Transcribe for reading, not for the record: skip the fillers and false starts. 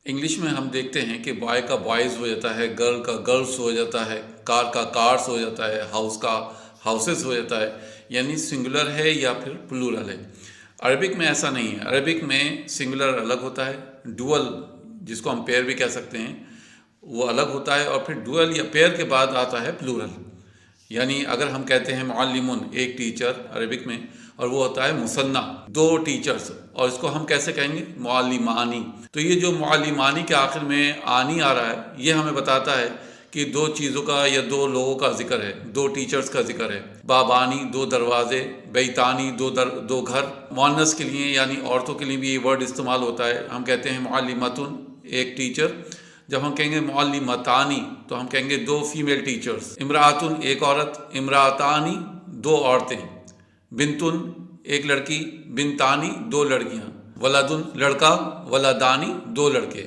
English میں ہم دیکھتے ہیں کہ بوائے کا بوائز ہو جاتا ہے، گرل کا گرلس ہو جاتا ہے، کار کا کارس ہو جاتا ہے، ہاؤس کا ہاؤسز ہو جاتا ہے، یعنی سنگولر ہے یا پھر پلورل ہے۔ عربک میں ایسا نہیں ہے، عربک میں سنگولر الگ ہوتا ہے، ڈوئل جس کو ہم پیئر بھی کہہ سکتے ہیں وہ الگ ہوتا ہے، اور پھر ڈوئل یا پیئر کے بعد آتا ہے پلورل۔ یعنی اگر ہم کہتے ہیں معلمون ایک ٹیچر عربک میں، اور وہ ہوتا ہے مثنیٰ دو ٹیچرز، اور اس کو ہم کیسے کہیں گے؟ معلمانی۔ تو یہ جو معلمانی کے آخر میں آنی آ رہا ہے، یہ ہمیں بتاتا ہے کہ دو چیزوں کا یا دو لوگوں کا ذکر ہے، دو ٹیچرز کا ذکر ہے۔ بابانی دو دروازے، بیتانی دو گھر۔ مؤنث کے لیے یعنی عورتوں کے لیے بھی یہ ورڈ استعمال ہوتا ہے، ہم کہتے ہیں معلمتن ایک ٹیچر۔ جب ہم کہیں گے معلمتانی تو ہم کہیں گے دو فیمیل ٹیچرز۔ امراتن ایک عورت، امراتانی دو عورتیں، بنتن ایک لڑکی، بنتانی دو لڑکیاں، ولدن لڑکا، ولدانی دو لڑکے۔